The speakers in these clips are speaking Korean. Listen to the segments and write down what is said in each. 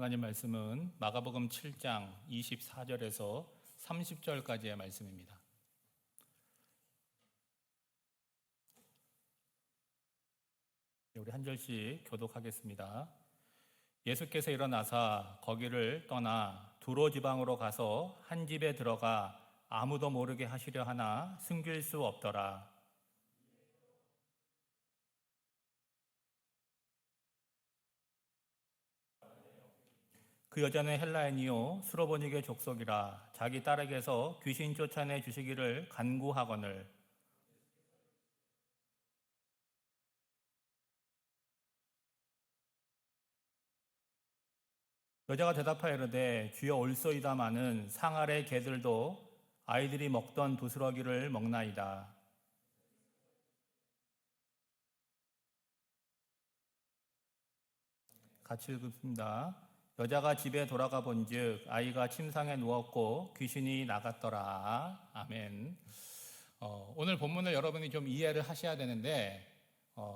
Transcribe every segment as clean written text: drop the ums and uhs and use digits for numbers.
하나님 말씀은 마가복음 7장 24절에서 30절까지의 말씀입니다. 우리 한 절씩 교독하겠습니다. 예수께서 일어나사 거기를 떠나 두로 지방으로 가서 한 집에 들어가 아무도 모르게 하시려 하나 숨길 수 없더라. 그 여자는 헬라인이요 수로보니게 족속이라 자기 딸에게서 귀신 쫓아내 주시기를 간구하거늘 여자가 대답하여 이르되 주여 올소이다마는 상 아래 개들도 아이들이 먹던 부스러기를 먹나이다. 같이 읽습니다. 여자가 집에 돌아가 본즉 아이가 침상에 누웠고 귀신이 나갔더라. 아멘. 오늘 본문을 여러분이 좀 이해를 하셔야 되는데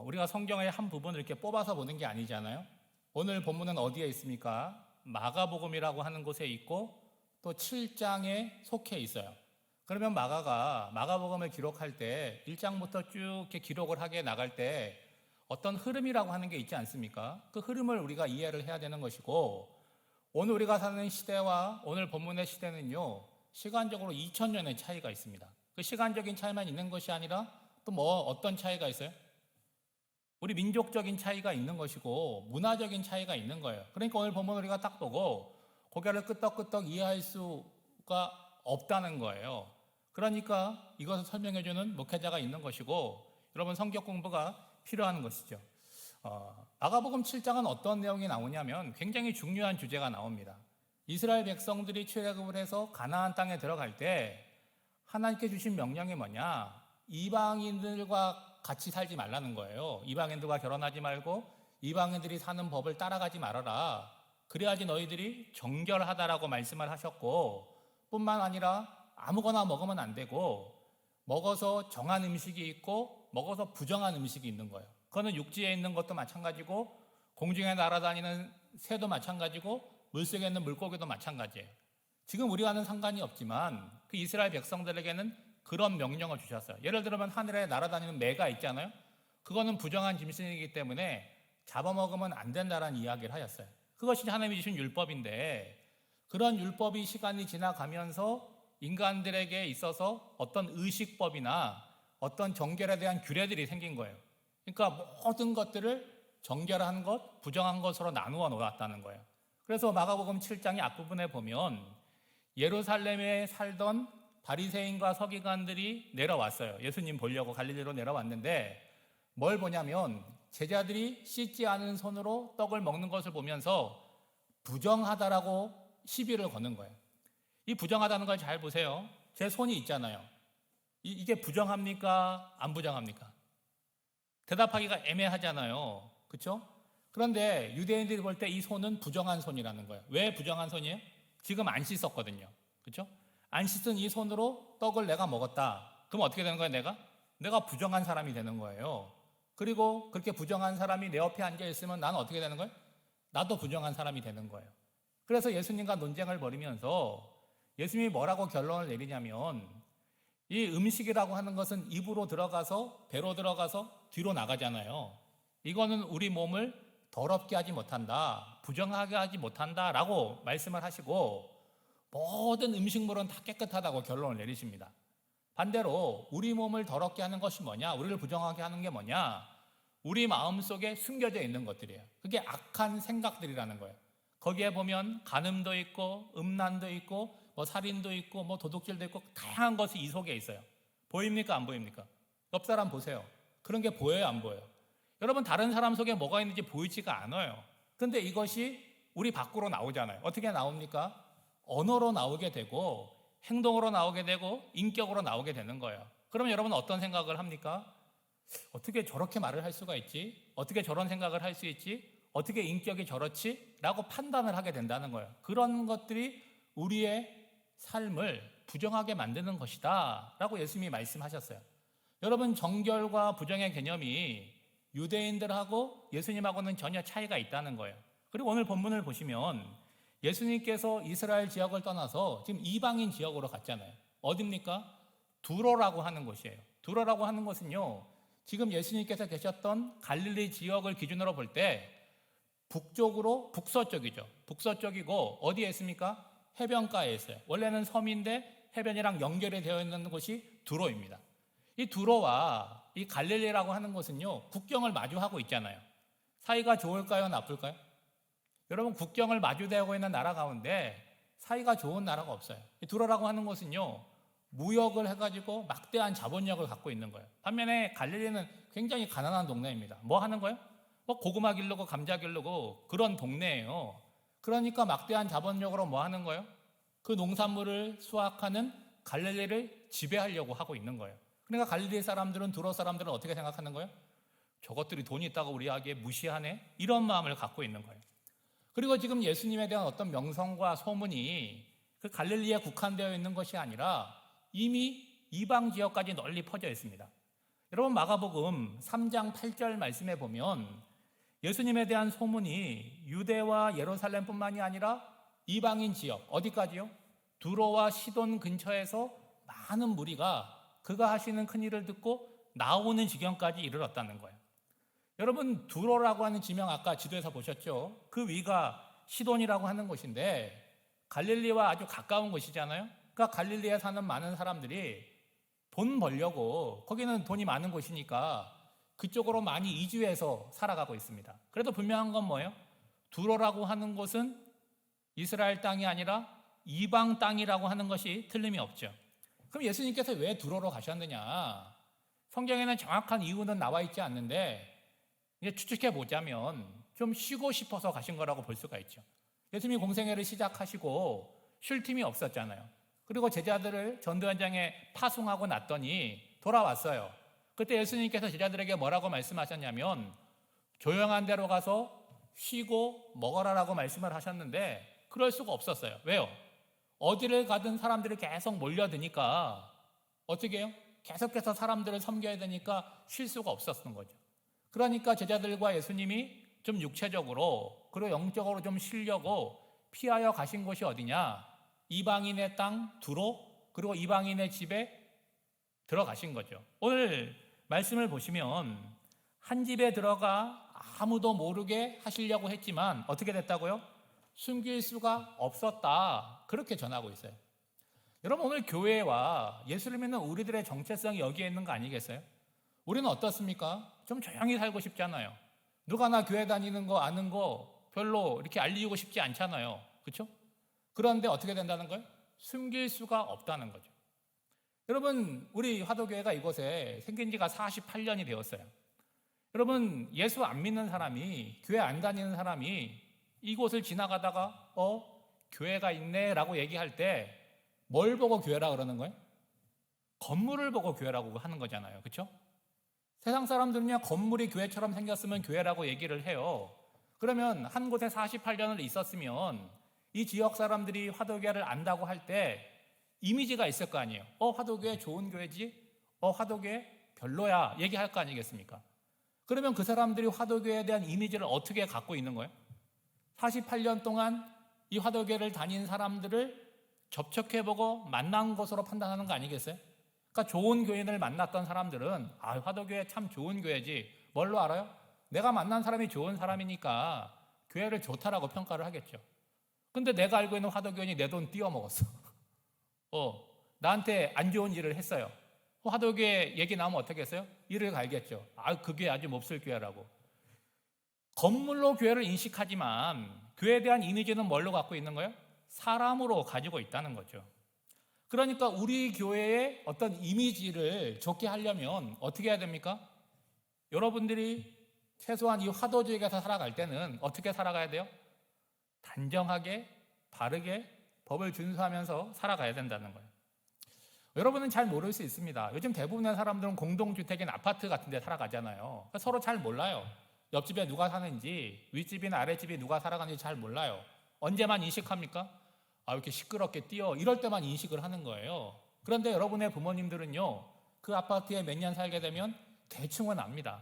우리가 성경의 한 부분을 이렇게 뽑아서 보는 게 아니잖아요. 오늘 본문은 어디에 있습니까? 마가복음이라고 하는 곳에 있고 또 7장에 속해 있어요. 그러면 마가복음을 기록할 때 1장부터 쭉 이렇게 기록을 하게 나갈 때 어떤 흐름이라고 하는 게 있지 않습니까? 그 흐름을 우리가 이해를 해야 되는 것이고 오늘 우리가 사는 시대와 오늘 본문의 시대는요 시간적으로 2000년의 차이가 있습니다. 그 시간적인 차이만 있는 것이 아니라 또 어떤 차이가 있어요? 우리 민족적인 차이가 있는 것이고 문화적인 차이가 있는 거예요. 그러니까 오늘 본문 우리가 딱 보고 고개를 끄덕끄덕 이해할 수가 없다는 거예요. 그러니까 이것을 설명해주는 목회자가 있는 것이고 여러분 성경 공부가 필요한 것이죠. 마가복음 7장은 어떤 내용이 나오냐면 굉장히 중요한 주제가 나옵니다. 이스라엘 백성들이 출애굽을 해서 가나안 땅에 들어갈 때 하나님께 주신 명령이 뭐냐? 이방인들과 같이 살지 말라는 거예요. 이방인들과 결혼하지 말고 이방인들이 사는 법을 따라가지 말아라. 그래야지 너희들이 정결하다라고 말씀을 하셨고 뿐만 아니라 아무거나 먹으면 안 되고 먹어서 정한 음식이 있고 먹어서 부정한 음식이 있는 거예요. 그거는 육지에 있는 것도 마찬가지고 공중에 날아다니는 새도 마찬가지고 물속에 있는 물고기도 마찬가지예요. 지금 우리와는 상관이 없지만 그 이스라엘 백성들에게는 그런 명령을 주셨어요. 예를 들면 하늘에 날아다니는 매가 있잖아요. 그거는 부정한 짐승이기 때문에 잡아먹으면 안 된다라는 이야기를 하셨어요. 그것이 하나님이 주신 율법인데 그런 율법이 시간이 지나가면서 인간들에게 있어서 어떤 의식법이나 어떤 정결에 대한 규례들이 생긴 거예요. 그러니까 모든 것들을 정결한 것, 부정한 것으로 나누어 놓았다는 거예요. 그래서 마가복음 7장의 앞부분에 보면 예루살렘에 살던 바리새인과 서기관들이 내려왔어요. 예수님 보려고 갈릴리로 내려왔는데 뭘 보냐면 제자들이 씻지 않은 손으로 떡을 먹는 것을 보면서 부정하다라고 시비를 거는 거예요. 이 부정하다는 걸 잘 보세요. 제 손이 있잖아요. 이게 부정합니까? 안 부정합니까? 대답하기가 애매하잖아요. 그렇죠? 그런데 유대인들이 볼 때 이 손은 부정한 손이라는 거예요. 왜 부정한 손이에요? 지금 안 씻었거든요. 그렇죠? 안 씻은 이 손으로 떡을 내가 먹었다. 그럼 어떻게 되는 거예요? 내가 부정한 사람이 되는 거예요. 그리고 그렇게 부정한 사람이 내 옆에 앉아 있으면 나는 어떻게 되는 거예요? 나도 부정한 사람이 되는 거예요. 그래서 예수님과 논쟁을 벌이면서 예수님이 뭐라고 결론을 내리냐면 이 음식이라고 하는 것은 입으로 들어가서 배로 들어가서 뒤로 나가잖아요. 이거는 우리 몸을 더럽게 하지 못한다, 부정하게 하지 못한다라고 말씀을 하시고 모든 음식물은 다 깨끗하다고 결론을 내리십니다. 반대로 우리 몸을 더럽게 하는 것이 뭐냐? 우리를 부정하게 하는 게 뭐냐? 우리 마음속에 숨겨져 있는 것들이에요. 그게 악한 생각들이라는 거예요. 거기에 보면 간음도 있고 음란도 있고 살인도 있고 도둑질도 있고 다양한 것이 이 속에 있어요. 보입니까? 안 보입니까? 옆 사람 보세요. 그런 게 보여요? 안 보여요? 여러분 다른 사람 속에 뭐가 있는지 보이지가 않아요. 근데 이것이 우리 밖으로 나오잖아요. 어떻게 나옵니까? 언어로 나오게 되고 행동으로 나오게 되고 인격으로 나오게 되는 거예요. 그러면 여러분은 어떤 생각을 합니까? 어떻게 저렇게 말을 할 수가 있지? 어떻게 저런 생각을 할 수 있지? 어떻게 인격이 저렇지? 라고 판단을 하게 된다는 거예요. 그런 것들이 우리의 삶을 부정하게 만드는 것이다 라고 예수님이 말씀하셨어요. 여러분 정결과 부정의 개념이 유대인들하고 예수님하고는 전혀 차이가 있다는 거예요. 그리고 오늘 본문을 보시면 예수님께서 이스라엘 지역을 떠나서 지금 이방인 지역으로 갔잖아요. 어딥니까? 두로라고 하는 곳이에요. 두로라고 하는 곳은요, 지금 예수님께서 계셨던 갈릴리 지역을 기준으로 볼 때 북쪽으로 북서쪽이죠. 북서쪽이고 어디에 있습니까? 해변가에 있어요. 원래는 섬인데 해변이랑 연결이 되어 있는 곳이 두로입니다. 이 두로와 이 갈릴리라고 하는 곳은요, 국경을 마주하고 있잖아요. 사이가 좋을까요? 나쁠까요? 여러분, 국경을 마주대고 있는 나라 가운데 사이가 좋은 나라가 없어요. 이 두로라고 하는 곳은요, 무역을 해가지고 막대한 자본력을 갖고 있는 거예요. 반면에 갈릴리는 굉장히 가난한 동네입니다. 뭐 하는 거예요? 뭐 고구마 기르고 감자 기르고 그런 동네예요. 그러니까 막대한 자본력으로 뭐 하는 거예요? 그 농산물을 수확하는 갈릴리를 지배하려고 하고 있는 거예요. 그러니까 갈릴리 사람들은, 두로 사람들은 어떻게 생각하는 거예요? 저것들이 돈이 있다고 우리에게 무시하네? 이런 마음을 갖고 있는 거예요. 그리고 지금 예수님에 대한 어떤 명성과 소문이 그 갈릴리에 국한되어 있는 것이 아니라 이미 이방 지역까지 널리 퍼져 있습니다. 여러분, 마가복음 3장 8절 말씀에 보면 예수님에 대한 소문이 유대와 예루살렘뿐만이 아니라 이방인 지역, 어디까지요? 두로와 시돈 근처에서 많은 무리가 그가 하시는 큰 일을 듣고 나오는 지경까지 이르렀다는 거예요. 여러분, 두로라고 하는 지명 아까 지도에서 보셨죠? 그 위가 시돈이라고 하는 곳인데 갈릴리와 아주 가까운 곳이잖아요. 그러니까 갈릴리에 사는 많은 사람들이 돈 벌려고, 거기는 돈이 많은 곳이니까 그쪽으로 많이 이주해서 살아가고 있습니다. 그래도 분명한 건 뭐예요? 두로라고 하는 곳은 이스라엘 땅이 아니라 이방 땅이라고 하는 것이 틀림이 없죠. 그럼 예수님께서 왜 두로로 가셨느냐? 성경에는 정확한 이유는 나와 있지 않는데 이제 추측해 보자면 좀 쉬고 싶어서 가신 거라고 볼 수가 있죠. 예수님이 공생애를 시작하시고 쉴 틈이 없었잖아요. 그리고 제자들을 전도 현장에 파송하고 났더니 돌아왔어요. 그때 예수님께서 제자들에게 뭐라고 말씀하셨냐면 조용한 데로 가서 쉬고 먹어라라고 말씀을 하셨는데 그럴 수가 없었어요. 왜요? 어디를 가든 사람들이 계속 몰려드니까 어떻게 해요? 계속해서 사람들을 섬겨야 되니까 쉴 수가 없었던 거죠. 그러니까 제자들과 예수님이 좀 육체적으로 그리고 영적으로 좀 쉬려고 피하여 가신 곳이 어디냐? 이방인의 땅 두로, 그리고 이방인의 집에 들어가신 거죠. 오늘 말씀을 보시면 한 집에 들어가 아무도 모르게 하시려고 했지만 어떻게 됐다고요? 숨길 수가 없었다. 그렇게 전하고 있어요. 여러분, 오늘 교회와 예수를 믿는 우리들의 정체성이 여기에 있는 거 아니겠어요? 우리는 어떻습니까? 좀 조용히 살고 싶잖아요. 누가 나 교회 다니는 거 아는 거 별로 이렇게 알리고 싶지 않잖아요. 그렇죠? 그런데 어떻게 된다는 거예요? 숨길 수가 없다는 거죠. 여러분, 우리 화도교회가 이곳에 생긴 지가 48년이 되었어요. 여러분, 예수 안 믿는 사람이, 교회 안 다니는 사람이 이곳을 지나가다가 교회가 있네 라고 얘기할 때 뭘 보고 교회라 그러는 거예요? 건물을 보고 교회라고 하는 거잖아요. 그렇죠? 세상 사람들은요, 건물이 교회처럼 생겼으면 교회라고 얘기를 해요. 그러면 한 곳에 48년을 있었으면 이 지역 사람들이 화도교회를 안다고 할 때 이미지가 있을 거 아니에요. 화도교회 좋은 교회지? 화도교회 별로야. 얘기할 거 아니겠습니까? 그러면 그 사람들이 화도교회에 대한 이미지를 어떻게 갖고 있는 거예요? 48년 동안 이 화도교회를 다닌 사람들을 접촉해보고 만난 것으로 판단하는 거 아니겠어요? 그러니까 좋은 교인을 만났던 사람들은 화도교회 참 좋은 교회지. 뭘로 알아요? 내가 만난 사람이 좋은 사람이니까 교회를 좋다라고 평가를 하겠죠. 근데 내가 알고 있는 화도교인이 내 돈 띄어먹었어. 나한테 안 좋은 일을 했어요. 화도교회 얘기 나오면 어떻게 했어요? 이를 갈겠죠. 그게 아주 몹쓸 교회라고. 건물로 교회를 인식하지만 교회에 대한 이미지는 뭘로 갖고 있는 거예요? 사람으로 가지고 있다는 거죠. 그러니까 우리 교회의 어떤 이미지를 좋게 하려면 어떻게 해야 됩니까? 여러분들이 최소한 이 화도 지역에서 살아갈 때는 어떻게 살아가야 돼요? 단정하게, 바르게, 법을 준수하면서 살아가야 된다는 거예요. 여러분은 잘 모를 수 있습니다. 요즘 대부분의 사람들은 공동주택인 아파트 같은 데 살아가잖아요. 서로 잘 몰라요. 옆집에 누가 사는지, 윗집이나 아랫집이 누가 살아가는지 잘 몰라요. 언제만 인식합니까? 이렇게 시끄럽게 뛰어, 이럴 때만 인식을 하는 거예요. 그런데 여러분의 부모님들은요, 그 아파트에 몇 년 살게 되면 대충은 압니다.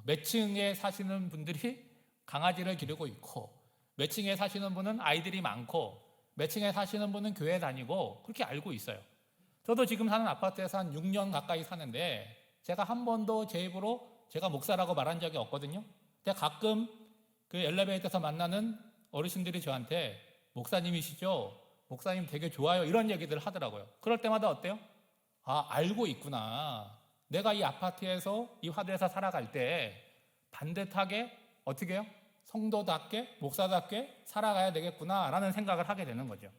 몇 층에 사시는 분들이 강아지를 기르고 있고, 몇 층에 사시는 분은 아이들이 많고, 몇 층에 사시는 분은 교회 다니고, 그렇게 알고 있어요. 저도 지금 사는 아파트에서 한 6년 가까이 사는데 제가 한 번도 제 입으로 제가 목사라고 말한 적이 없거든요. 근데 가끔 그 엘리베이터에서 만나는 어르신들이 저한테 목사님이시죠? 목사님 되게 좋아요. 이런 얘기들 하더라고요. 그럴 때마다 어때요? 아, 알고 있구나. 내가 이 아파트에서 이 화도에서 살아갈 때 반듯하게 어떻게 해요? 성도답게 목사답게 살아가야 되겠구나라는 생각을 하게 되는 거죠.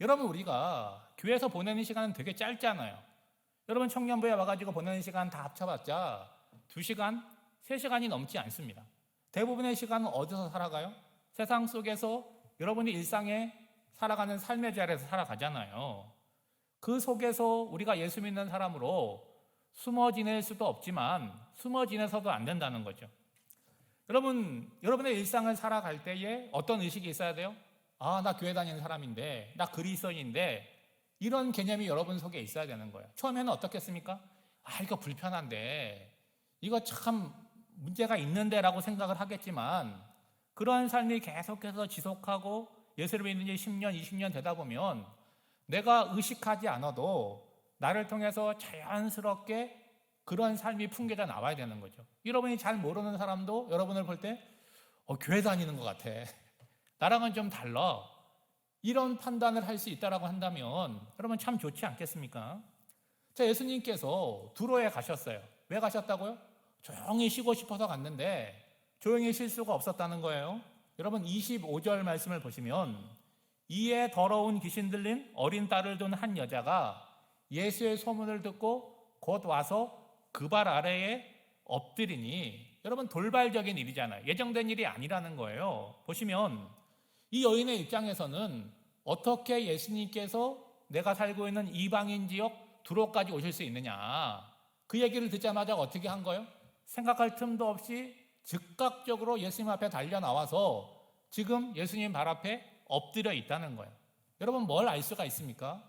여러분, 우리가 교회에서 보내는 시간은 되게 짧잖아요. 여러분, 청년부에 와가지고 보내는 시간 다 합쳐봤자 2시간, 3시간이 넘지 않습니다. 대부분의 시간은 어디서 살아가요? 세상 속에서 여러분이 일상에 살아가는 삶의 자리에서 살아가잖아요. 그 속에서 우리가 예수 믿는 사람으로 숨어 지낼 수도 없지만 숨어 지내서도 안 된다는 거죠. 여러분, 여러분의 일상을 살아갈 때에 어떤 의식이 있어야 돼요? 아, 나 교회 다니는 사람인데, 나 그리스도인인데, 이런 개념이 여러분 속에 있어야 되는 거예요. 처음에는 어떻겠습니까? 아, 이거 불편한데, 이거 참 문제가 있는데 라고 생각을 하겠지만, 그런 삶이 계속해서 지속하고 예수를 믿는 지 10년, 20년 되다 보면 내가 의식하지 않아도 나를 통해서 자연스럽게 그런 삶이 풍겨져 나와야 되는 거죠. 여러분이 잘 모르는 사람도 여러분을 볼 때 교회 다니는 것 같아. 나랑은 좀 달라. 이런 판단을 할 수 있다라고 한다면 여러분 참 좋지 않겠습니까? 자, 예수님께서 두로에 가셨어요. 왜 가셨다고요? 조용히 쉬고 싶어서 갔는데 조용히 쉴 수가 없었다는 거예요. 여러분 25절 말씀을 보시면 이에 더러운 귀신 들린 어린 딸을 둔 한 여자가 예수의 소문을 듣고 곧 와서 그 발 아래에 엎드리니, 여러분 돌발적인 일이잖아요. 예정된 일이 아니라는 거예요. 보시면 이 여인의 입장에서는 어떻게 예수님께서 내가 살고 있는 이방인 지역 두로까지 오실 수 있느냐, 그 얘기를 듣자마자 어떻게 한 거예요? 생각할 틈도 없이 즉각적으로 예수님 앞에 달려 나와서 지금 예수님 발 앞에 엎드려 있다는 거예요. 여러분 뭘 알 수가 있습니까?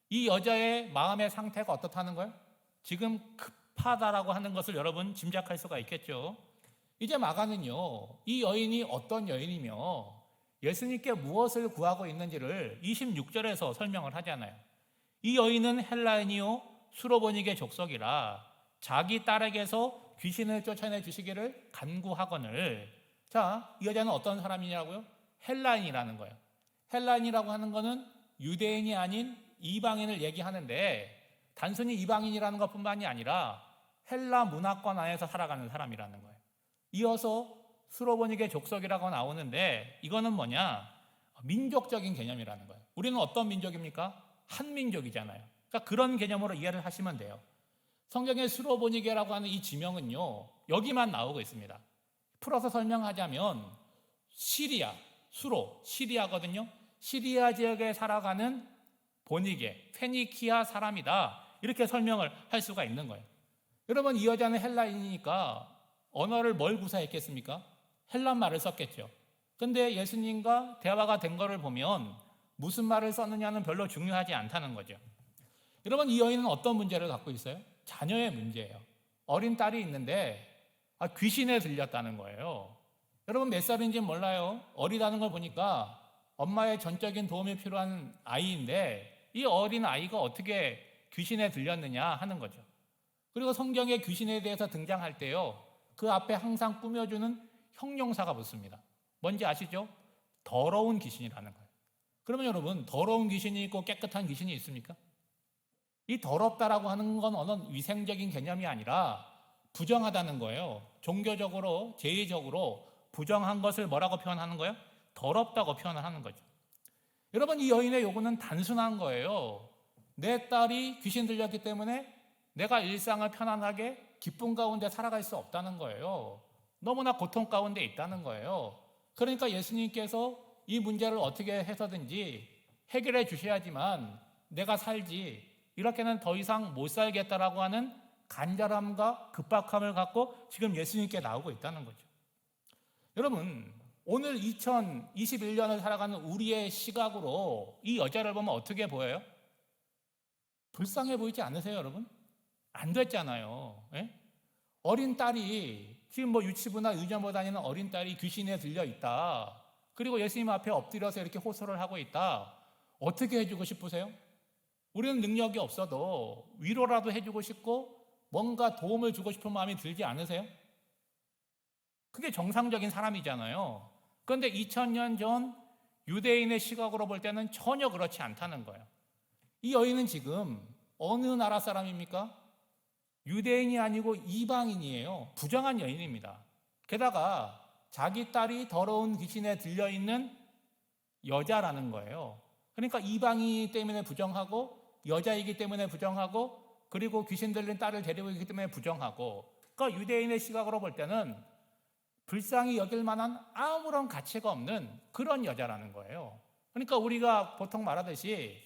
이 여자의 마음의 상태가 어떻다는 거예요? 지금 급하다라고 하는 것을 여러분 짐작할 수가 있겠죠. 이제 마가는요, 이 여인이 어떤 여인이며 예수님께 무엇을 구하고 있는지를 26절에서 설명을 하잖아요. 이 여인은 헬라인이요 수로보니게 족속이라 자기 딸에게서 귀신을 쫓아내 주시기를 간구하거늘. 자, 이 여자는 어떤 사람이냐고요? 헬라인이라는 거예요. 헬라인이라고 하는 거는 유대인이 아닌 이방인을 얘기하는데, 단순히 이방인이라는 것뿐만이 아니라 헬라 문화권 안에서 살아가는 사람이라는 거예요. 이어서 수로보니게 족속이라고 나오는데, 이거는 뭐냐? 민족적인 개념이라는 거예요. 우리는 어떤 민족입니까? 한민족이잖아요. 그러니까 그런 개념으로 이해를 하시면 돼요. 성경의 수로보니게라고 하는 이 지명은요, 여기만 나오고 있습니다. 풀어서 설명하자면 시리아, 수로, 시리아거든요. 시리아 지역에 살아가는 보니게, 페니키아 사람이다, 이렇게 설명을 할 수가 있는 거예요. 여러분, 이 여자는 헬라인이니까 언어를 뭘 구사했겠습니까? 헬란말을 썼겠죠. 근데 예수님과 대화가 된 거를 보면 무슨 말을 썼느냐는 별로 중요하지 않다는 거죠. 여러분, 이 여인은 어떤 문제를 갖고 있어요? 자녀의 문제예요. 어린 딸이 있는데 귀신에 들렸다는 거예요. 여러분 몇 살인지는 몰라요. 어리다는 걸 보니까 엄마의 전적인 도움이 필요한 아이인데 이 어린 아이가 어떻게 귀신에 들렸느냐 하는 거죠. 그리고 성경에 귀신에 대해서 등장할 때요, 그 앞에 항상 꾸며주는 형용사가 붙습니다. 뭔지 아시죠? 더러운 귀신이라는 거예요. 그러면 여러분, 더러운 귀신이 있고 깨끗한 귀신이 있습니까? 이 더럽다라고 하는 건 어느 위생적인 개념이 아니라 부정하다는 거예요. 종교적으로, 제의적으로 부정한 것을 뭐라고 표현하는 거예요? 더럽다고 표현을 하는 거죠. 여러분, 이 여인의 요구는 단순한 거예요. 내 딸이 귀신 들렸기 때문에 내가 일상을 편안하게 기쁨 가운데 살아갈 수 없다는 거예요. 너무나 고통 가운데 있다는 거예요. 그러니까 예수님께서 이 문제를 어떻게 해서든지 해결해 주셔야지만 내가 살지, 이렇게는 더 이상 못 살겠다라고 하는 간절함과 급박함을 갖고 지금 예수님께 나오고 있다는 거죠. 여러분, 오늘 2021년을 살아가는 우리의 시각으로 이 여자를 보면 어떻게 보여요? 불쌍해 보이지 않으세요, 여러분? 안 됐잖아요. 예? 어린 딸이 지금 유치부나 유치원부 다니는 어린 딸이 귀신에 들려 있다. 그리고 예수님 앞에 엎드려서 이렇게 호소를 하고 있다. 어떻게 해주고 싶으세요? 우리는 능력이 없어도 위로라도 해주고 싶고 뭔가 도움을 주고 싶은 마음이 들지 않으세요? 그게 정상적인 사람이잖아요. 그런데 2000년 전 유대인의 시각으로 볼 때는 전혀 그렇지 않다는 거예요. 이 여인은 지금 어느 나라 사람입니까? 유대인이 아니고 이방인이에요. 부정한 여인입니다. 게다가 자기 딸이 더러운 귀신에 들려있는 여자라는 거예요. 그러니까 이방인이기 때문에 부정하고 여자이기 때문에 부정하고 그리고 귀신 들린 딸을 데리고 있기 때문에 부정하고 그러니까 유대인의 시각으로 볼 때는 불쌍히 여길 만한 아무런 가치가 없는 그런 여자라는 거예요. 그러니까 우리가 보통 말하듯이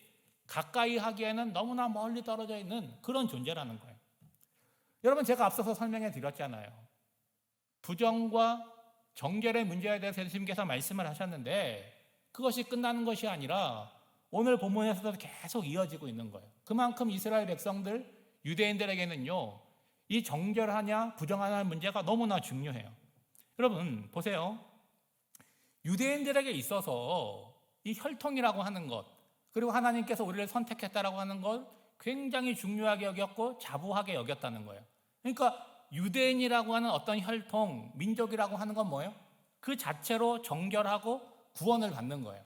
가까이 하기에는 너무나 멀리 떨어져 있는 그런 존재라는 거예요. 여러분 제가 앞서서 설명해 드렸잖아요. 부정과 정결의 문제에 대해서 예수님께서 말씀을 하셨는데 그것이 끝나는 것이 아니라 오늘 본문에서도 계속 이어지고 있는 거예요. 그만큼 이스라엘 백성들, 유대인들에게는요, 이 정결하냐 부정하냐는 문제가 너무나 중요해요. 여러분 보세요. 유대인들에게 있어서 이 혈통이라고 하는 것 그리고 하나님께서 우리를 선택했다라고 하는 것 굉장히 중요하게 여겼고 자부하게 여겼다는 거예요. 그러니까 유대인이라고 하는 어떤 혈통, 민족이라고 하는 건 뭐예요? 그 자체로 정결하고 구원을 받는 거예요.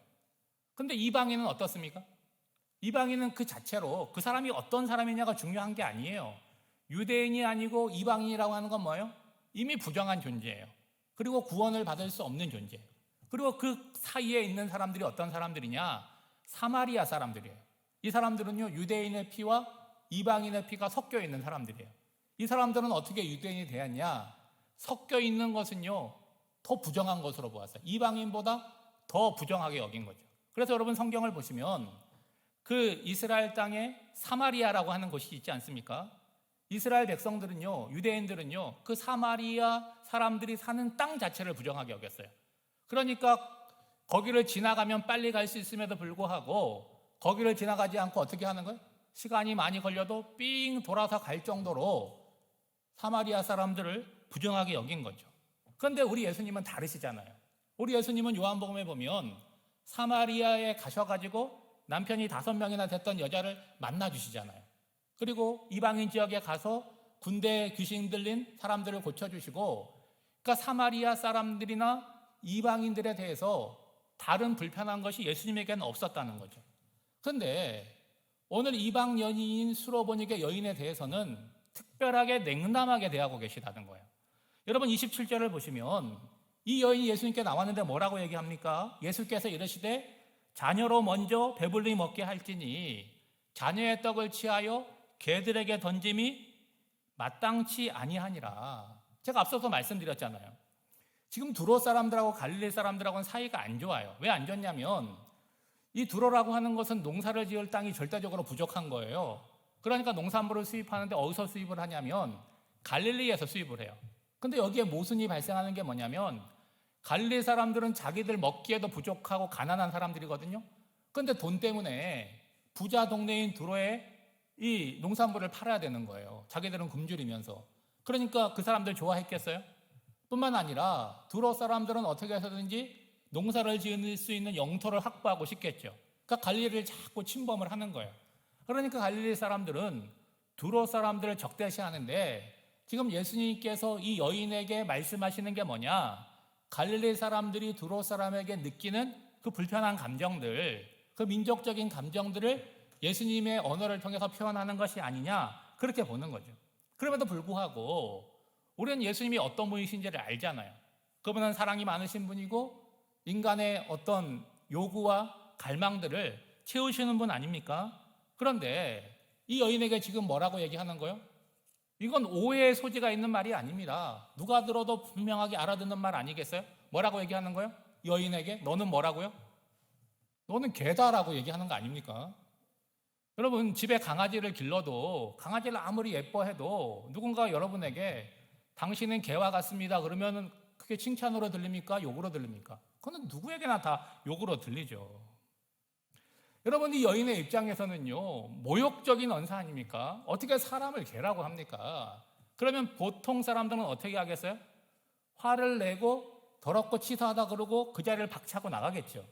근데 이방인은 어떻습니까? 이방인은 그 자체로 그 사람이 어떤 사람이냐가 중요한 게 아니에요. 유대인이 아니고 이방인이라고 하는 건 뭐예요? 이미 부정한 존재예요. 그리고 구원을 받을 수 없는 존재예요. 그리고 그 사이에 있는 사람들이 어떤 사람들이냐? 사마리아 사람들이에요. 이 사람들은요, 유대인의 피와 이방인의 피가 섞여 있는 사람들이에요. 이 사람들은 어떻게 유대인이 되었냐? 섞여 있는 것은요, 더 부정한 것으로 보았어요. 이방인보다 더 부정하게 여긴 거죠. 그래서 여러분 성경을 보시면 그 이스라엘 땅에 사마리아라고 하는 곳이 있지 않습니까? 이스라엘 백성들은요, 유대인들은요, 그 사마리아 사람들이 사는 땅 자체를 부정하게 여겼어요. 그러니까 거기를 지나가면 빨리 갈 수 있음에도 불구하고 거기를 지나가지 않고 어떻게 하는 거예요? 시간이 많이 걸려도 삥 돌아서 갈 정도로 사마리아 사람들을 부정하게 여긴 거죠. 그런데 우리 예수님은 다르시잖아요. 우리 예수님은 요한복음에 보면 사마리아에 가셔가지고 남편이 5명이나 됐던 여자를 만나주시잖아요. 그리고 이방인 지역에 가서 군대에 귀신 들린 사람들을 고쳐주시고, 그러니까 사마리아 사람들이나 이방인들에 대해서 다른 불편한 것이 예수님에게는 없었다는 거죠. 그런데 오늘 이방 여인인 수로보니게 여인에 대해서는 특별하게 냉담하게 대하고 계시다는 거예요. 여러분 27절을 보시면 이 여인이 예수님께 나왔는데 뭐라고 얘기합니까? 예수께서 이르시되 자녀로 먼저 배불리 먹게 할지니 자녀의 떡을 취하여 개들에게 던짐이 마땅치 아니하니라. 제가 앞서서 말씀드렸잖아요. 지금 두로 사람들하고 갈릴리 사람들하고는 사이가 안 좋아요. 왜 안 좋냐면 이 두로라고 하는 것은 농사를 지을 땅이 절대적으로 부족한 거예요. 그러니까 농산물을 수입하는데 어디서 수입을 하냐면 갈릴리에서 수입을 해요. 근데 여기에 모순이 발생하는 게 뭐냐면 갈릴리 사람들은 자기들 먹기에도 부족하고 가난한 사람들이거든요. 그런데 돈 때문에 부자 동네인 두로에 이 농산물을 팔아야 되는 거예요. 자기들은 굶주리면서. 그러니까 그 사람들 좋아했겠어요? 뿐만 아니라 두로 사람들은 어떻게 해서든지 농사를 지을 수 있는 영토를 확보하고 싶겠죠. 그러니까 갈릴리를 자꾸 침범을 하는 거예요. 그러니까 갈릴리 사람들은 두로 사람들을 적대시하는데 지금 예수님께서 이 여인에게 말씀하시는 게 뭐냐? 갈릴리 사람들이 두로 사람에게 느끼는 그 불편한 감정들, 그 민족적인 감정들을 예수님의 언어를 통해서 표현하는 것이 아니냐, 그렇게 보는 거죠. 그럼에도 불구하고 우리는 예수님이 어떤 분이신지를 알잖아요. 그분은 사랑이 많으신 분이고 인간의 어떤 요구와 갈망들을 채우시는 분 아닙니까? 그런데 이 여인에게 지금 뭐라고 얘기하는 거예요? 이건 오해의 소지가 있는 말이 아닙니다. 누가 들어도 분명하게 알아듣는 말 아니겠어요? 뭐라고 얘기하는 거예요? 여인에게 너는 뭐라고요? 너는 개다라고 얘기하는 거 아닙니까? 여러분 집에 강아지를 길러도 강아지를 아무리 예뻐해도 누군가 여러분에게 당신은 개와 같습니다 그러면 그게 칭찬으로 들립니까? 욕으로 들립니까? 그건 누구에게나 다 욕으로 들리죠. 여러분 이 여인의 입장에서는요 모욕적인 언사 아닙니까? 어떻게 사람을 개라고 합니까? 그러면 보통 사람들은 어떻게 하겠어요? 화를 내고 더럽고 치사하다 그러고 그 자리를 박차고 나가겠죠.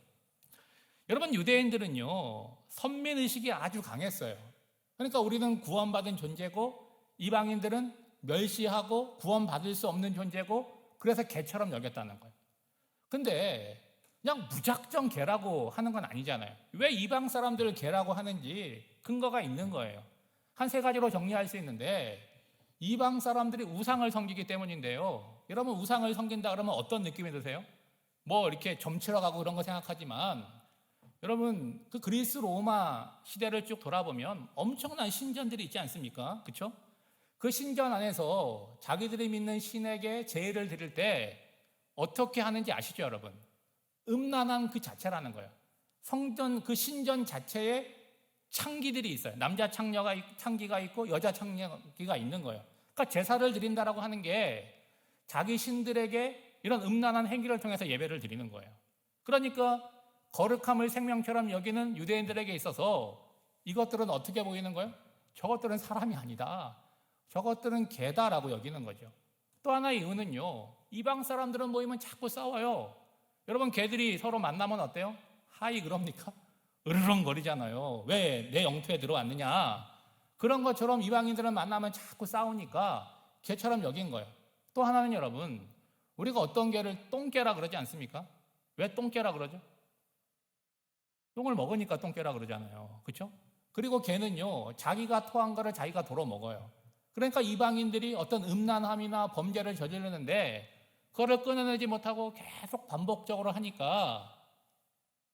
여러분, 유대인들은요, 선민의식이 아주 강했어요. 그러니까 우리는 구원받은 존재고 이방인들은 멸시하고 구원받을 수 없는 존재고 그래서 개처럼 여겼다는 거예요. 근데 그냥 무작정 개라고 하는 건 아니잖아요. 왜 이방 사람들을 개라고 하는지 근거가 있는 거예요. 한 세 가지로 정리할 수 있는데, 이방 사람들이 우상을 섬기기 때문인데요. 여러분, 우상을 섬긴다 그러면 어떤 느낌이 드세요? 뭐 이렇게 점치러 가고 그런 거 생각하지만, 여러분, 그 그리스 로마 시대를 쭉 돌아보면 엄청난 신전들이 있지 않습니까? 그렇죠? 그 신전 안에서 자기들이 믿는 신에게 제의를 드릴 때 어떻게 하는지 아시죠, 여러분? 음란한 그 자체라는 거예요. 성전, 그 신전 자체에 창기들이 있어요. 남자 창기가 있고 여자 창기가 있는 거예요. 그러니까 제사를 드린다라고 하는 게 자기 신들에게 이런 음란한 행위를 통해서 예배를 드리는 거예요. 그러니까 거룩함을 생명처럼 여기는 유대인들에게 있어서 이것들은 어떻게 보이는 거예요? 저것들은 사람이 아니다. 저것들은 개다라고 여기는 거죠. 또 하나의 이유는요, 이방 사람들은 모이면 자꾸 싸워요. 여러분, 개들이 서로 만나면 어때요? 하이 그럽니까? 으르렁거리잖아요. 왜 내 영토에 들어왔느냐? 그런 것처럼 이방인들은 만나면 자꾸 싸우니까 개처럼 여긴 거예요. 또 하나는 여러분, 우리가 어떤 개를 똥개라 그러지 않습니까? 왜 똥개라 그러죠? 똥을 먹으니까 똥개라 그러잖아요. 그렇죠? 그리고 개는요, 자기가 토한 거를 자기가 도로 먹어요. 그러니까 이방인들이 어떤 음란함이나 범죄를 저지르는데 그거를 끊어내지 못하고 계속 반복적으로 하니까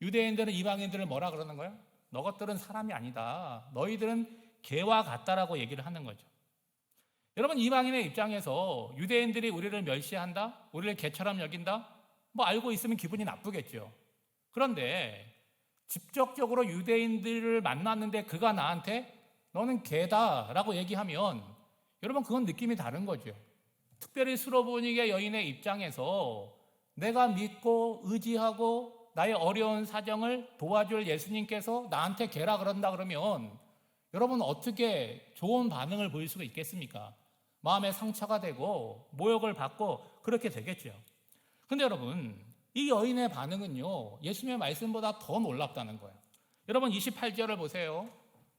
유대인들은 이방인들을 뭐라 그러는 거예요? 너것들은 사람이 아니다. 너희들은 개와 같다라고 얘기를 하는 거죠. 여러분, 이방인의 입장에서 유대인들이 우리를 멸시한다? 우리를 개처럼 여긴다? 뭐 알고 있으면 기분이 나쁘겠죠. 그런데 직접적으로 유대인들을 만났는데 그가 나한테 너는 개다라고 얘기하면 여러분, 그건 느낌이 다른 거죠. 특별히 수로보니게 여인의 입장에서 내가 믿고 의지하고 나의 어려운 사정을 도와줄 예수님께서 나한테 개라 그런다 그러면 여러분, 어떻게 좋은 반응을 보일 수가 있겠습니까? 마음에 상처가 되고 모욕을 받고 그렇게 되겠죠. 근데 여러분, 이 여인의 반응은요, 예수님의 말씀보다 더 놀랍다는 거예요. 여러분, 28절을 보세요.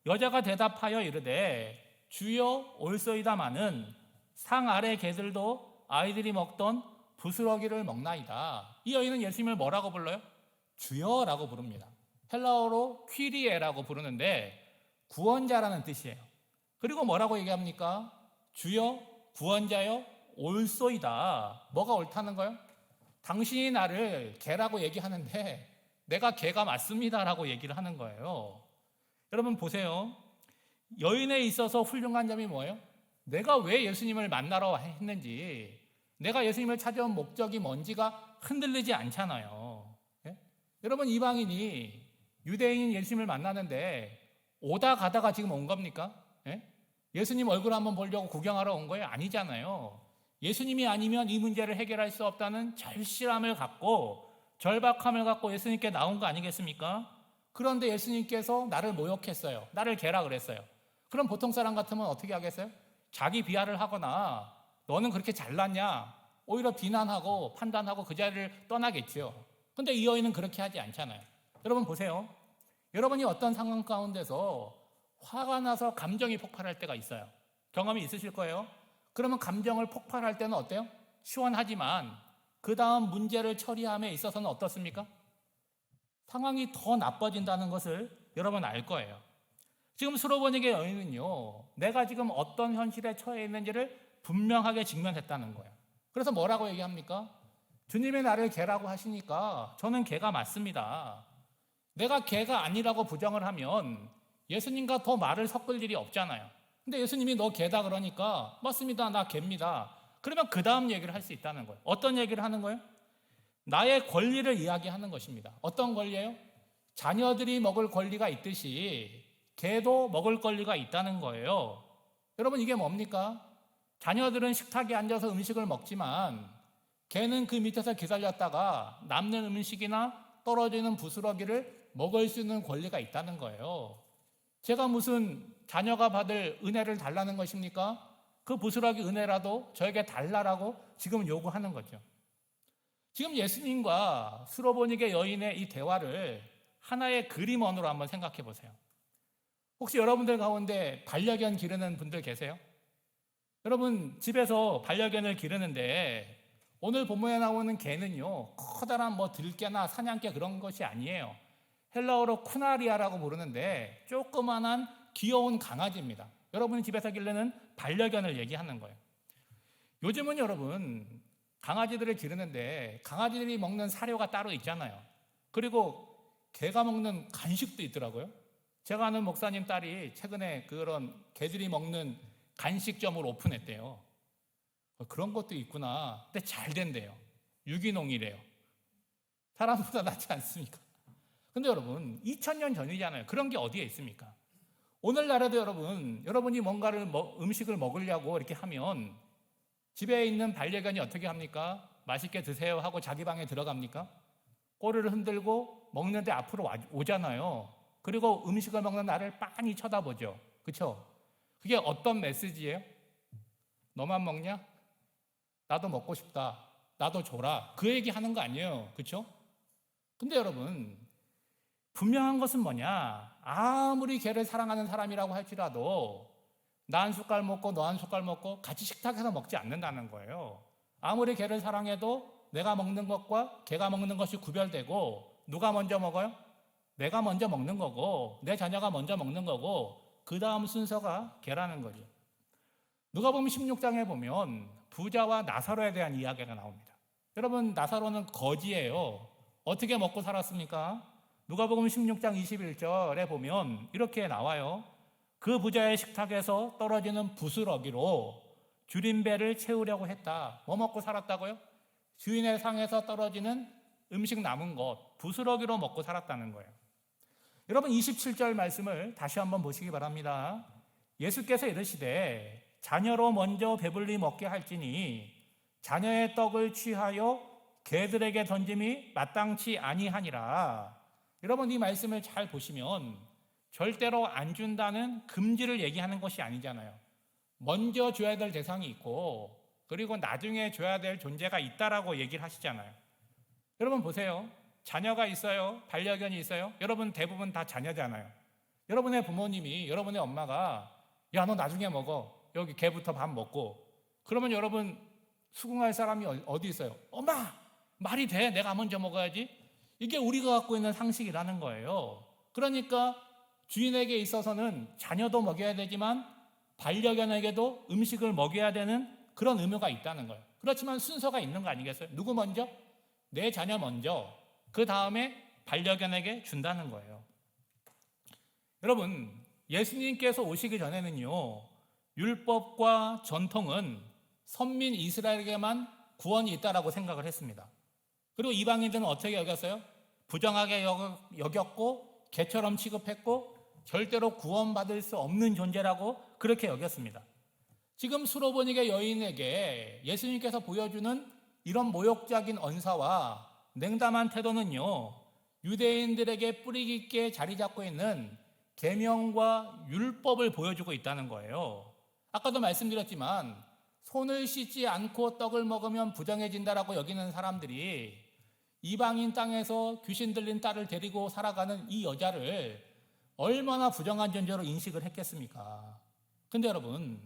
여자가 대답하여 이르되 주여 올소이다마는 상 아래 개들도 아이들이 먹던 부스러기를 먹나이다. 이 여인은 예수님을 뭐라고 불러요? 주여라고 부릅니다. 헬라어로 퀴리에라고 부르는데 구원자라는 뜻이에요. 그리고 뭐라고 얘기합니까? 주여, 구원자여, 올소이다. 뭐가 옳다는 거예요? 당신이 나를 개라고 얘기하는데 내가 개가 맞습니다라고 얘기를 하는 거예요. 여러분 보세요. 여인에 있어서 훌륭한 점이 뭐예요? 내가 왜 예수님을 만나러 했는지, 내가 예수님을 찾아온 목적이 뭔지가 흔들리지 않잖아요. 예? 여러분, 이방인이 유대인 예수님을 만나는데 오다 가다가 지금 온 겁니까? 예? 예수님 얼굴 한번 보려고 구경하러 온 거예요? 아니잖아요. 예수님이 아니면 이 문제를 해결할 수 없다는 절실함을 갖고 절박함을 갖고 예수님께 나온 거 아니겠습니까? 그런데 예수님께서 나를 모욕했어요. 나를 개라 그랬어요. 그럼 보통 사람 같으면 어떻게 하겠어요? 자기 비하를 하거나 너는 그렇게 잘났냐? 오히려 비난하고 판단하고 그 자리를 떠나겠죠. 근데 이 여인은 그렇게 하지 않잖아요. 여러분 보세요. 여러분이 어떤 상황 가운데서 화가 나서 감정이 폭발할 때가 있어요. 경험이 있으실 거예요. 그러면 감정을 폭발할 때는 어때요? 시원하지만 그 다음 문제를 처리함에 있어서는 어떻습니까? 상황이 더 나빠진다는 것을 여러분 알 거예요. 지금 수로보니게 여인은요, 내가 지금 어떤 현실에 처해 있는지를 분명하게 직면했다는 거예요. 그래서 뭐라고 얘기합니까? 주님이 나를 개라고 하시니까 저는 개가 맞습니다. 내가 개가 아니라고 부정을 하면 예수님과 더 말을 섞을 일이 없잖아요. 근데 예수님이 너 개다 그러니까 맞습니다, 나 개입니다. 그러면 그 다음 얘기를 할 수 있다는 거예요. 어떤 얘기를 하는 거예요? 나의 권리를 이야기하는 것입니다. 어떤 권리예요? 자녀들이 먹을 권리가 있듯이 개도 먹을 권리가 있다는 거예요. 여러분, 이게 뭡니까? 자녀들은 식탁에 앉아서 음식을 먹지만 개는 그 밑에서 기다렸다가 남는 음식이나 떨어지는 부스러기를 먹을 수 있는 권리가 있다는 거예요. 제가 무슨 자녀가 받을 은혜를 달라는 것입니까? 그 부스러기 은혜라도 저에게 달라라고 지금 요구하는 거죠. 지금 예수님과 수로보니게 여인의 이 대화를 하나의 그림 언어로 한번 생각해 보세요. 혹시 여러분들 가운데 반려견 기르는 분들 계세요? 여러분 집에서 반려견을 기르는데 오늘 본문에 나오는 개는요, 커다란 뭐 들개나 사냥개 그런 것이 아니에요. 헬라어로 쿠나리아라고 부르는데 조그만한 귀여운 강아지입니다. 여러분이 집에서 기르는 반려견을 얘기하는 거예요. 요즘은 여러분 강아지들을 기르는데 강아지들이 먹는 사료가 따로 있잖아요. 그리고 개가 먹는 간식도 있더라고요. 제가 아는 목사님 딸이 최근에 그런 개들이 먹는 간식점을 오픈했대요. 그런 것도 있구나. 근데 잘 된대요. 유기농이래요. 사람보다 낫지 않습니까? 근데 여러분 2000년 전이잖아요. 그런 게 어디에 있습니까? 오늘날에도 여러분이 뭔가를 음식을 먹으려고 이렇게 하면 집에 있는 반려견이 어떻게 합니까? 맛있게 드세요 하고 자기 방에 들어갑니까? 꼬리를 흔들고 먹는데 앞으로 오잖아요. 그리고 음식을 먹는 나를 빤히 쳐다보죠. 그렇죠? 그게 어떤 메시지예요? 너만 먹냐? 나도 먹고 싶다. 나도 줘라. 그 얘기 하는 거 아니에요. 그렇죠? 근데 여러분 분명한 것은 뭐냐? 아무리 개를 사랑하는 사람이라고 할지라도 나 한 숟갈 먹고 너 한 숟갈 먹고 같이 식탁에서 먹지 않는다는 거예요. 아무리 개를 사랑해도 내가 먹는 것과 개가 먹는 것이 구별되고 누가 먼저 먹어요? 내가 먼저 먹는 거고 내 자녀가 먼저 먹는 거고 그 다음 순서가 개라는 거죠. 누가복음 16장에 보면 부자와 나사로에 대한 이야기가 나옵니다. 여러분 나사로는 거지예요. 어떻게 먹고 살았습니까? 누가복음 16장 21절에 보면 이렇게 나와요. 그 부자의 식탁에서 떨어지는 부스러기로 줄임배를 채우려고 했다. 뭐 먹고 살았다고요? 주인의 상에서 떨어지는 음식 남은 것, 부스러기로 먹고 살았다는 거예요. 여러분 27절 말씀을 다시 한번 보시기 바랍니다. 예수께서 이르시되 자녀로 먼저 배불리 먹게 할지니 자녀의 떡을 취하여 개들에게 던짐이 마땅치 아니하니라. 여러분 이 말씀을 잘 보시면 절대로 안 준다는 금지를 얘기하는 것이 아니잖아요. 먼저 줘야 될 대상이 있고 그리고 나중에 줘야 될 존재가 있다라고 얘기를 하시잖아요. 여러분 보세요. 자녀가 있어요. 반려견이 있어요. 여러분 대부분 다 자녀잖아요. 여러분의 부모님이 여러분의 엄마가 야 너 나중에 먹어. 여기 개부터 밥 먹고 그러면 여러분 수긍할 사람이 어디 있어요? 엄마 말이 돼? 내가 먼저 먹어야지. 이게 우리가 갖고 있는 상식이라는 거예요. 그러니까 주인에게 있어서는 자녀도 먹여야 되지만 반려견에게도 음식을 먹여야 되는 그런 의무가 있다는 거예요. 그렇지만 순서가 있는 거 아니겠어요? 누구 먼저? 내 자녀 먼저, 그 다음에 반려견에게 준다는 거예요. 여러분 예수님께서 오시기 전에는요 율법과 전통은 선민 이스라엘에게만 구원이 있다라고 생각을 했습니다. 그리고 이방인들은 어떻게 여겼어요? 부정하게 여겼고 개처럼 취급했고 절대로 구원받을 수 없는 존재라고 그렇게 여겼습니다. 지금 수로보니게 여인에게 예수님께서 보여주는 이런 모욕적인 언사와 냉담한 태도는요 유대인들에게 뿌리 깊게 자리 잡고 있는 계명과 율법을 보여주고 있다는 거예요. 아까도 말씀드렸지만 손을 씻지 않고 떡을 먹으면 부정해진다라고 여기는 사람들이 이방인 땅에서 귀신 들린 딸을 데리고 살아가는 이 여자를 얼마나 부정한 존재로 인식을 했겠습니까? 근데 여러분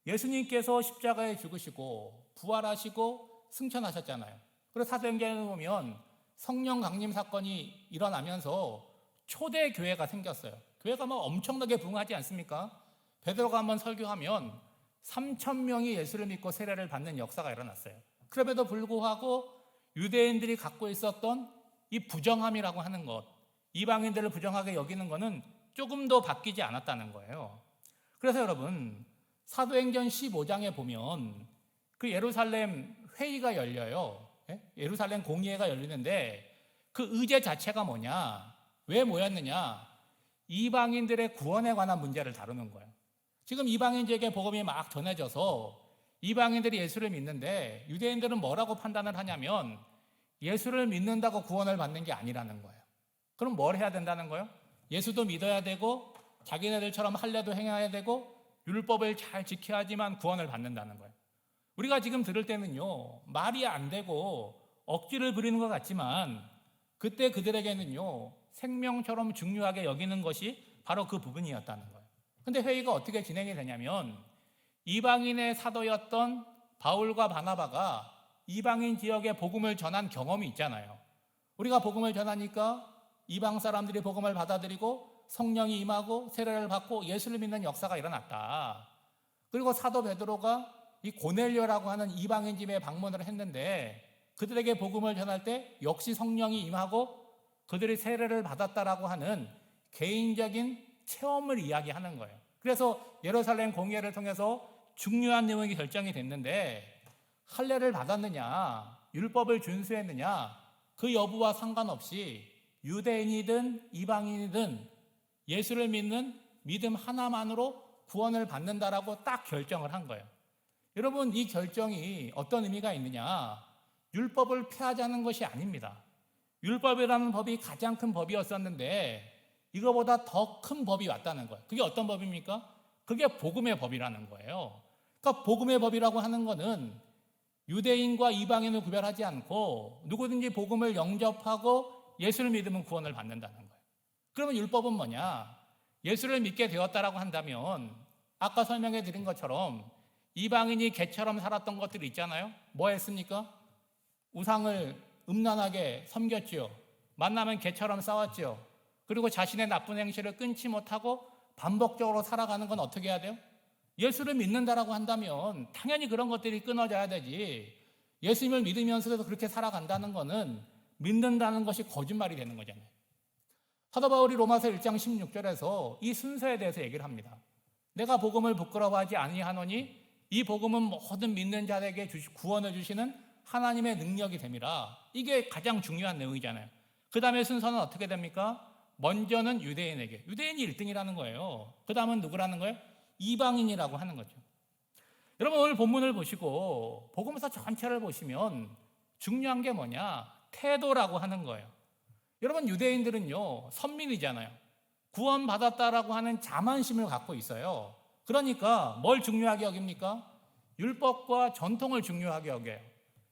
예수님께서 십자가에 죽으시고 부활하시고 승천하셨잖아요. 그래서 사도행전에 보면 성령 강림 사건이 일어나면서 초대 교회가 생겼어요. 교회가 막 엄청나게 부흥하지 않습니까? 베드로가 한번 설교하면 3,000명이 예수를 믿고 세례를 받는 역사가 일어났어요. 그럼에도 불구하고 유대인들이 갖고 있었던 이 부정함이라고 하는 것, 이방인들을 부정하게 여기는 것은 조금도 바뀌지 않았다는 거예요. 그래서 여러분 사도행전 15장에 보면 그 예루살렘 회의가 열려요. 예루살렘 공의회가 열리는데 그 의제 자체가 뭐냐? 왜 모였느냐? 이방인들의 구원에 관한 문제를 다루는 거예요. 지금 이방인들에게 복음이 막 전해져서 이방인들이 예수를 믿는데 유대인들은 뭐라고 판단을 하냐면 예수를 믿는다고 구원을 받는 게 아니라는 거예요. 그럼 뭘 해야 된다는 거예요? 예수도 믿어야 되고 자기네들처럼 할례도 행해야 되고 율법을 잘 지켜야지만 구원을 받는다는 거예요. 우리가 지금 들을 때는요, 말이 안 되고 억지를 부리는 것 같지만 그때 그들에게는요, 생명처럼 중요하게 여기는 것이 바로 그 부분이었다는 거예요. 근데 회의가 어떻게 진행이 되냐면 이방인의 사도였던 바울과 바나바가 이방인 지역에 복음을 전한 경험이 있잖아요. 우리가 복음을 전하니까 이방 사람들이 복음을 받아들이고 성령이 임하고 세례를 받고 예수를 믿는 역사가 일어났다. 그리고 사도 베드로가 이 고넬료라고 하는 이방인 집에 방문을 했는데 그들에게 복음을 전할 때 역시 성령이 임하고 그들이 세례를 받았다라고 하는 개인적인 체험을 이야기하는 거예요. 그래서 예루살렘 공회를 통해서 중요한 내용이 결정이 됐는데 할례를 받았느냐, 율법을 준수했느냐, 그 여부와 상관없이 유대인이든 이방인이든 예수를 믿는 믿음 하나만으로 구원을 받는다라고 딱 결정을 한 거예요. 여러분, 이 결정이 어떤 의미가 있느냐? 율법을 폐하자는 것이 아닙니다. 율법이라는 법이 가장 큰 법이었었는데 이거보다 더 큰 법이 왔다는 거예요. 그게 어떤 법입니까? 그게 복음의 법이라는 거예요. 그러니까 복음의 법이라고 하는 거는 유대인과 이방인을 구별하지 않고 누구든지 복음을 영접하고 예수를 믿으면 구원을 받는다는 거예요. 그러면 율법은 뭐냐? 예수를 믿게 되었다라고 한다면 아까 설명해 드린 것처럼 이방인이 개처럼 살았던 것들이 있잖아요. 뭐 했습니까? 우상을 음란하게 섬겼죠. 만나면 개처럼 싸웠죠. 그리고 자신의 나쁜 행실을 끊지 못하고 반복적으로 살아가는 건 어떻게 해야 돼요? 예수를 믿는다라고 한다면 당연히 그런 것들이 끊어져야 되지. 예수님을 믿으면서도 그렇게 살아간다는 거는 믿는다는 것이 거짓말이 되는 거잖아요. 사도 바울이 로마서 1장 16절에서 이 순서에 대해서 얘기를 합니다. 내가 복음을 부끄러워하지 아니하노니 이 복음은 모든 믿는 자에게 구원을 주시는 하나님의 능력이 됨이라. 이게 가장 중요한 내용이잖아요. 그 다음에 순서는 어떻게 됩니까? 먼저는 유대인에게. 유대인이 1등이라는 거예요. 그 다음은 누구라는 거예요? 이방인이라고 하는 거죠. 여러분, 오늘 본문을 보시고 복음서 전체를 보시면 중요한 게 뭐냐? 태도라고 하는 거예요. 여러분, 유대인들은요, 선민이잖아요. 구원받았다라고 하는 자만심을 갖고 있어요. 그러니까 뭘 중요하게 여깁니까? 율법과 전통을 중요하게 여겨요.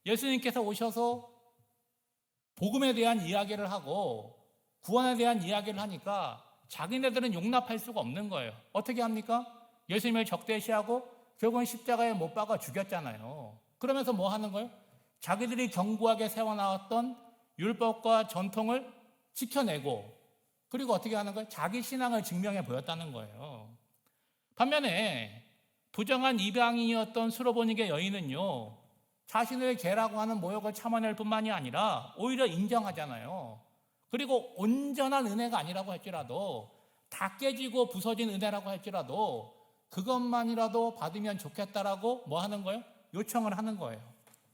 예수님께서 오셔서 복음에 대한 이야기를 하고 구원에 대한 이야기를 하니까 자기네들은 용납할 수가 없는 거예요. 어떻게 합니까? 예수님을 적대시하고 결국은 십자가에 못 박아 죽였잖아요. 그러면서 뭐 하는 거예요? 자기들이 견고하게 세워나왔던 율법과 전통을 지켜내고 그리고 어떻게 하는 거예요? 자기 신앙을 증명해 보였다는 거예요. 반면에 부정한 이방인이었던 수로보니게 여인은요, 자신을 개라고 하는 모욕을 참아낼 뿐만이 아니라 오히려 인정하잖아요. 그리고 온전한 은혜가 아니라고 할지라도 다 깨지고 부서진 은혜라고 할지라도 그것만이라도 받으면 좋겠다라고 뭐 하는 거예요? 요청을 하는 거예요.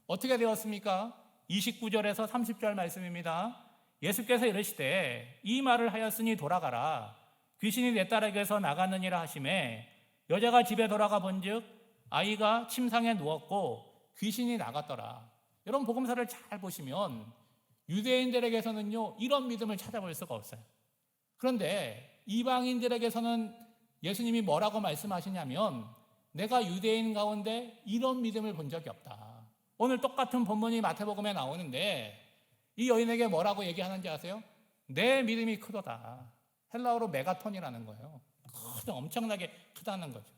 어떻게 되었습니까? 29절에서 30절 말씀입니다. 예수께서 이르시되 이 말을 하였으니 돌아가라. 귀신이 내 딸에게서 나갔느니라 하시매 여자가 집에 돌아가 본즉 아이가 침상에 누웠고 귀신이 나갔더라. 여러분, 복음서를 잘 보시면 유대인들에게서는요, 이런 믿음을 찾아볼 수가 없어요. 그런데 이방인들에게서는 예수님이 뭐라고 말씀하시냐면 내가 유대인 가운데 이런 믿음을 본 적이 없다. 오늘 똑같은 본문이 마태복음에 나오는데 이 여인에게 뭐라고 얘기하는지 아세요? 내 믿음이 크도다. 헬라어로 메가톤이라는 거예요. 엄청나게 크다는 거죠.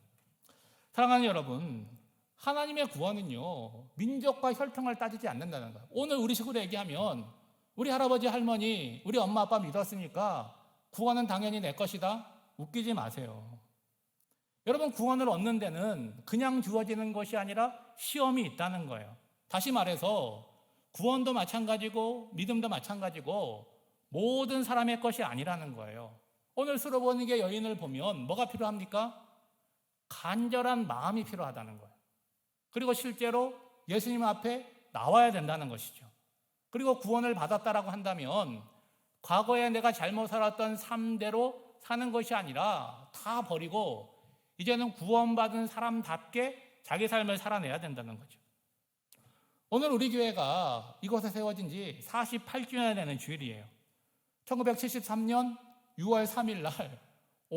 사랑하는 여러분, 하나님의 구원은요, 민족과 혈통을 따지지 않는다는 거예요. 오늘 우리 식으로 얘기하면 우리 할아버지 할머니, 우리 엄마 아빠 믿었으니까 구원은 당연히 내 것이다. 웃기지 마세요. 여러분, 구원을 얻는 데는 그냥 주어지는 것이 아니라 시험이 있다는 거예요. 다시 말해서 구원도 마찬가지고 믿음도 마찬가지고 모든 사람의 것이 아니라는 거예요. 오늘 수로보니게 여인을 보면 뭐가 필요합니까? 간절한 마음이 필요하다는 거예요. 그리고 실제로 예수님 앞에 나와야 된다는 것이죠. 그리고 구원을 받았다라고 한다면 과거에 내가 잘못 살았던 삶대로 사는 것이 아니라 다 버리고 이제는 구원받은 사람답게 자기 삶을 살아내야 된다는 거죠. 오늘 우리 교회가 이곳에 세워진 지 48주년이 되는 주일이에요. 1973년 6월 3일 날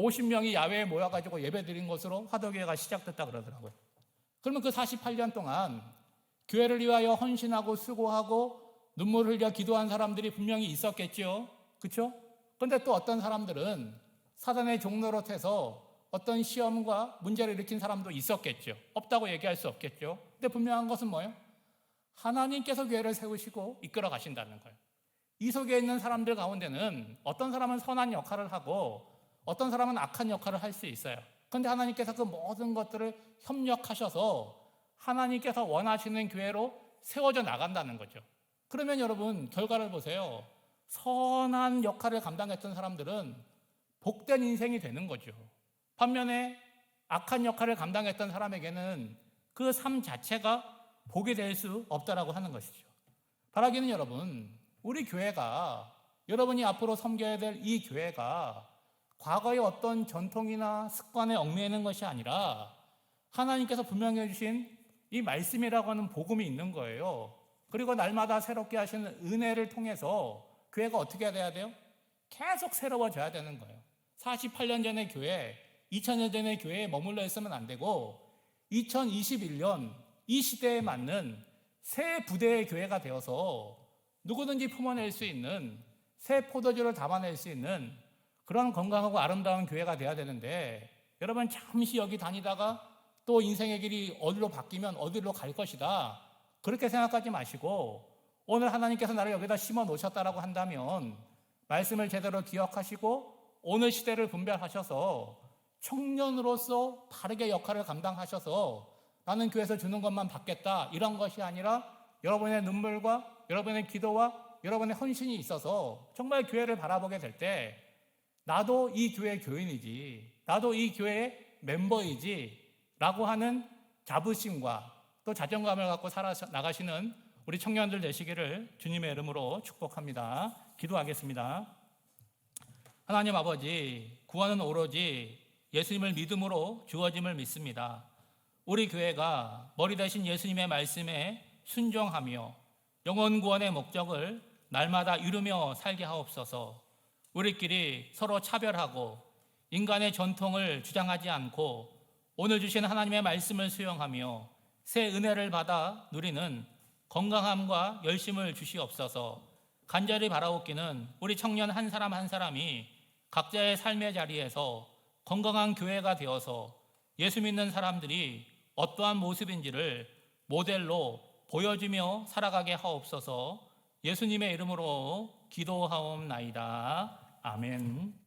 50명이 야외에 모여가지고 예배 드린 것으로 화덕교회가 시작됐다 그러더라고요. 그러면 그 48년 동안 교회를 위하여 헌신하고 수고하고 눈물을 흘려 기도한 사람들이 분명히 있었겠죠. 그렇죠? 그런데 또 어떤 사람들은 사단의 종노릇해서 어떤 시험과 문제를 일으킨 사람도 있었겠죠. 없다고 얘기할 수 없겠죠. 근데 분명한 것은 뭐예요? 하나님께서 교회를 세우시고 이끌어 가신다는 거예요. 이 속에 있는 사람들 가운데는 어떤 사람은 선한 역할을 하고 어떤 사람은 악한 역할을 할 수 있어요. 그런데 하나님께서 그 모든 것들을 협력하셔서 하나님께서 원하시는 교회로 세워져 나간다는 거죠. 그러면 여러분 결과를 보세요. 선한 역할을 감당했던 사람들은 복된 인생이 되는 거죠. 반면에 악한 역할을 감당했던 사람에게는 그 삶 자체가 복이 될 수 없다라고 하는 것이죠. 바라기는 여러분, 우리 교회가, 여러분이 앞으로 섬겨야 될 이 교회가 과거의 어떤 전통이나 습관에 얽매이는 것이 아니라 하나님께서 분명히 해주신 이 말씀이라고 하는 복음이 있는 거예요. 그리고 날마다 새롭게 하시는 은혜를 통해서 교회가 어떻게 돼야 돼요? 계속 새로워져야 되는 거예요. 48년 전의 교회, 2000년 전의 교회에 머물러 있으면 안 되고 2021년 이 시대에 맞는 새 부대의 교회가 되어서 누구든지 품어낼 수 있는, 새 포도주를 담아낼 수 있는 그런 건강하고 아름다운 교회가 돼야 되는데, 여러분 잠시 여기 다니다가 또 인생의 길이 어디로 바뀌면 어디로 갈 것이다, 그렇게 생각하지 마시고 오늘 하나님께서 나를 여기다 심어 놓으셨다라고 한다면 말씀을 제대로 기억하시고 오늘 시대를 분별하셔서 청년으로서 바르게 역할을 감당하셔서 나는 교회에서 주는 것만 받겠다, 이런 것이 아니라 여러분의 눈물과 여러분의 기도와 여러분의 헌신이 있어서 정말 교회를 바라보게 될 때 나도 이 교회 교인이지, 나도 이 교회의 멤버이지 라고 하는 자부심과 또 자존감을 갖고 살아나가시는 우리 청년들 되시기를 주님의 이름으로 축복합니다. 기도하겠습니다. 하나님 아버지, 구원은 오로지 예수님을 믿음으로 주어짐을 믿습니다. 우리 교회가 머리 대신 예수님의 말씀에 순종하며 영혼 구원의 목적을 날마다 이루며 살게 하옵소서. 우리끼리 서로 차별하고 인간의 전통을 주장하지 않고 오늘 주신 하나님의 말씀을 수용하며 새 은혜를 받아 누리는 건강함과 열심을 주시옵소서. 간절히 바라옵기는 우리 청년 한 사람 한 사람이 각자의 삶의 자리에서 건강한 교회가 되어서 예수 믿는 사람들이 어떠한 모습인지를 모델로 보여주며 살아가게 하옵소서. 예수님의 이름으로 기도하옵나이다. 아멘.